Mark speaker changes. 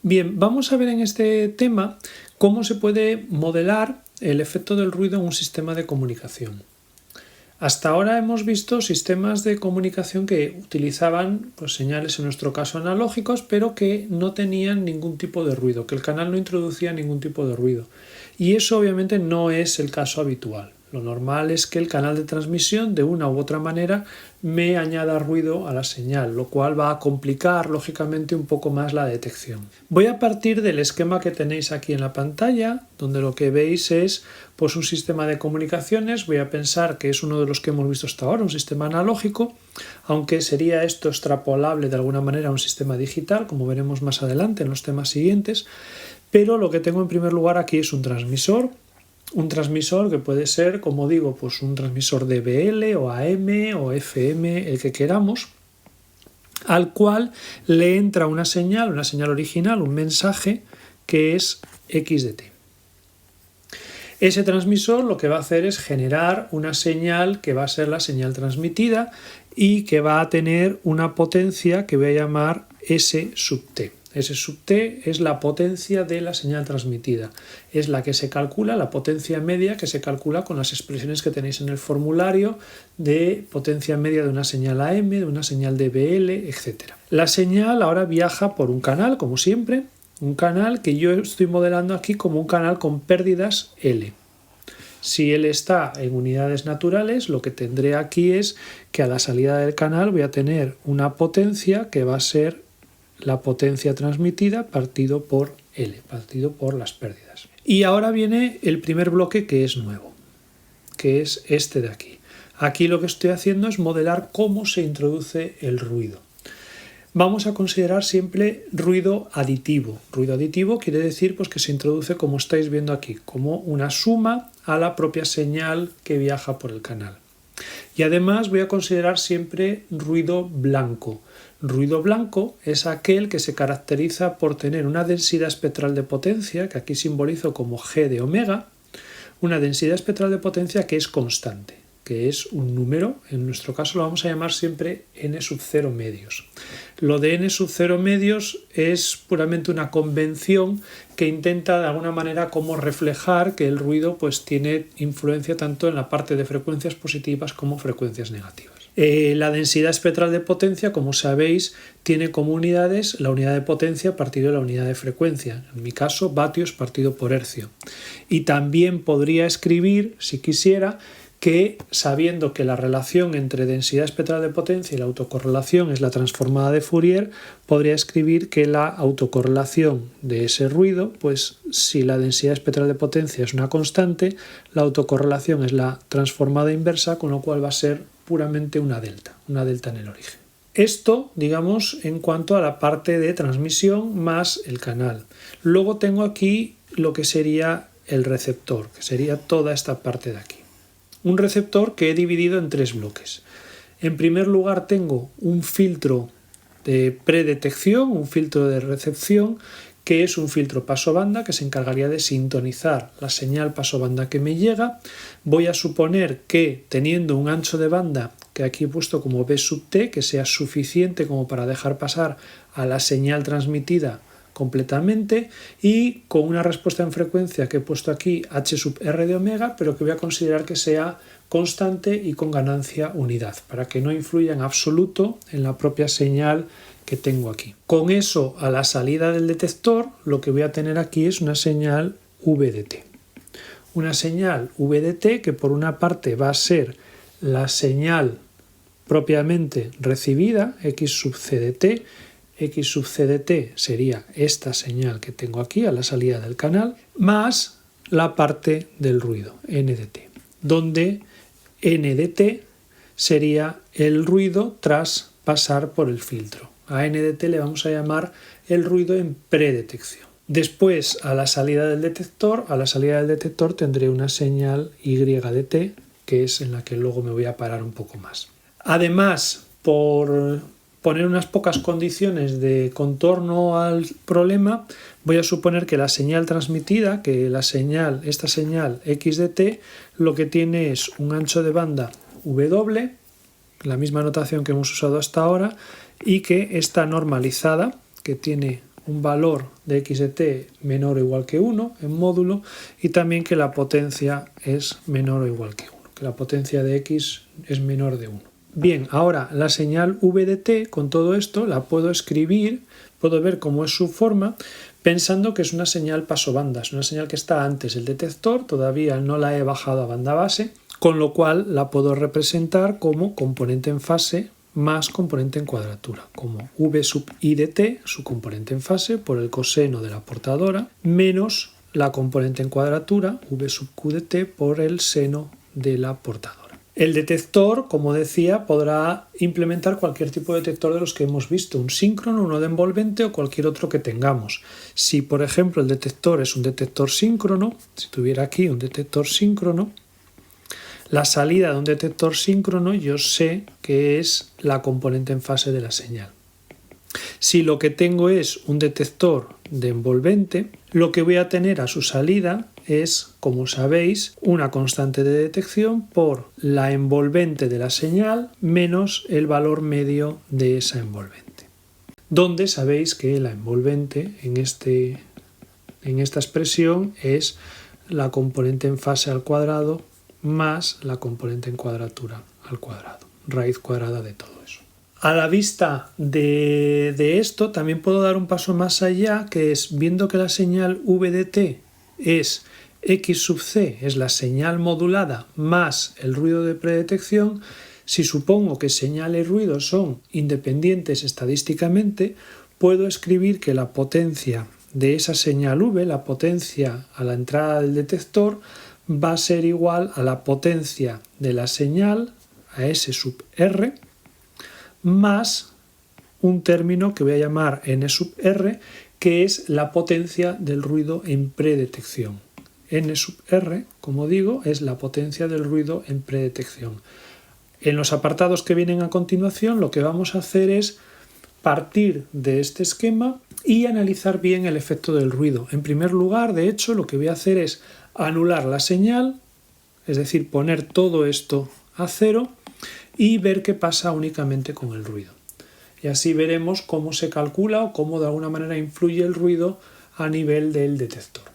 Speaker 1: Bien, vamos a ver en este tema cómo se puede modelar el efecto del ruido en un sistema de comunicación. Hasta ahora hemos visto sistemas de comunicación que utilizaban señales, en nuestro caso analógicos, pero que no tenían ningún tipo de ruido, que el canal no introducía ningún tipo de ruido. Y eso obviamente no es el caso habitual. Lo normal es que el canal de transmisión de una u otra manera me añada ruido a la señal, lo cual va a complicar lógicamente un poco más la detección. Voy a partir del esquema que tenéis aquí en la pantalla, donde lo que veis es un sistema de comunicaciones. Voy a pensar que es uno de los que hemos visto hasta ahora, un sistema analógico, aunque sería esto extrapolable de alguna manera a un sistema digital, como veremos más adelante en los temas siguientes. Pero lo que tengo en primer lugar aquí es un transmisor que puede ser, como digo, un transmisor DBL o AM o FM, el que queramos, al cual le entra una señal original, un mensaje que es XDT. Ese transmisor lo que va a hacer es generar una señal que va a ser la señal transmitida y que va a tener una potencia que voy a llamar S sub T. S sub T es la potencia de la señal transmitida. Es la que se calcula, la potencia media que se calcula con las expresiones que tenéis en el formulario de potencia media de una señal AM, de una señal DBL, etc. La señal ahora viaja por un canal, como siempre, un canal que yo estoy modelando aquí como un canal con pérdidas L. Si L está en unidades naturales, lo que tendré aquí es que a la salida del canal voy a tener una potencia que va a ser la potencia transmitida partido por L, partido por las pérdidas. Y ahora viene el primer bloque que es nuevo, que es este de aquí. Aquí lo que estoy haciendo es modelar cómo se introduce el ruido. Vamos a considerar siempre ruido aditivo. Ruido aditivo quiere decir que se introduce, como estáis viendo aquí, como una suma a la propia señal que viaja por el canal. Y además voy a considerar siempre ruido blanco. Ruido blanco es aquel que se caracteriza por tener una densidad espectral de potencia, que aquí simbolizo como G de omega, una densidad espectral de potencia que es constante, que es un número. En nuestro caso lo vamos a llamar siempre n sub 0 medios. Lo de n sub 0 medios es puramente una convención que intenta de alguna manera como reflejar que el ruido tiene influencia tanto en la parte de frecuencias positivas como frecuencias negativas. La densidad espectral de potencia, como sabéis, tiene como unidades la unidad de potencia partido de la unidad de frecuencia, en mi caso vatios partido por hercio. Y también podría escribir, si quisiera, que sabiendo que la relación entre densidad espectral de potencia y la autocorrelación es la transformada de Fourier, podría escribir que la autocorrelación de ese ruido, si la densidad espectral de potencia es una constante, la autocorrelación es la transformada inversa, con lo cual va a ser puramente una delta en el origen. Esto, digamos, en cuanto a la parte de transmisión más el canal. Luego tengo aquí lo que sería el receptor, que sería toda esta parte de aquí. Un receptor que he dividido en tres bloques. En primer lugar tengo un filtro de predetección, un filtro de recepción, que es un filtro pasobanda que se encargaría de sintonizar la señal pasobanda que me llega. Voy a suponer que teniendo un ancho de banda, que aquí he puesto como B sub T, que sea suficiente como para dejar pasar a la señal transmitida completamente, y con una respuesta en frecuencia que he puesto aquí H sub R de omega, pero que voy a considerar que sea constante y con ganancia unidad, para que no influya en absoluto en la propia señal que tengo aquí. Con eso, a la salida del detector, lo que voy a tener aquí es una señal VDT. Una señal VDT que por una parte va a ser la señal propiamente recibida, X sub CDT. X sub CDT sería esta señal que tengo aquí a la salida del canal, más la parte del ruido, NDT, donde NDT sería el ruido tras pasar por el filtro. A NDT le vamos a llamar el ruido en predetección. Después, a la salida del detector tendré una señal YDT, que es en la que luego me voy a parar un poco más. Además, por poner unas pocas condiciones de contorno al problema, voy a suponer que la señal transmitida, esta señal XDT, lo que tiene es un ancho de banda W, la misma notación que hemos usado hasta ahora, y que está normalizada, que tiene un valor de x de t menor o igual que 1 en módulo y también que la potencia es menor o igual que 1, que la potencia de x es menor de 1. Bien, ahora la señal v de t, con todo esto, la puedo escribir, puedo ver cómo es su forma, pensando que es una señal pasobanda, es una señal que está antes del detector, todavía no la he bajado a banda base, con lo cual la puedo representar como componente en fase más componente en cuadratura, como v sub i de t, su componente en fase, por el coseno de la portadora, menos la componente en cuadratura, v sub q de t, por el seno de la portadora. El detector, como decía, podrá implementar cualquier tipo de detector de los que hemos visto, un síncrono, uno de envolvente o cualquier otro que tengamos. Si, por ejemplo, el detector es un detector síncrono, si tuviera aquí un detector síncrono, la salida de un detector síncrono yo sé que es la componente en fase de la señal. Si lo que tengo es un detector de envolvente, lo que voy a tener a su salida es, como sabéis, una constante de detección por la envolvente de la señal menos el valor medio de esa envolvente. Donde sabéis que la envolvente en esta expresión es la componente en fase al cuadrado más la componente en cuadratura al cuadrado, raíz cuadrada de todo eso. A la vista de esto también puedo dar un paso más allá, que es, viendo que la señal v de t es x sub c, es la señal modulada más el ruido de predetección, si supongo que señal y ruido son independientes estadísticamente, puedo escribir que la potencia de esa señal v, la potencia a la entrada del detector, va a ser igual a la potencia de la señal, a S sub R, más un término que voy a llamar N sub R, que es la potencia del ruido en predetección. N sub R, como digo, es la potencia del ruido en predetección. En los apartados que vienen a continuación, lo que vamos a hacer es partir de este esquema y analizar bien el efecto del ruido. En primer lugar, de hecho, lo que voy a hacer es anular la señal, es decir, poner todo esto a cero y ver qué pasa únicamente con el ruido. Y así veremos cómo se calcula o cómo de alguna manera influye el ruido a nivel del detector.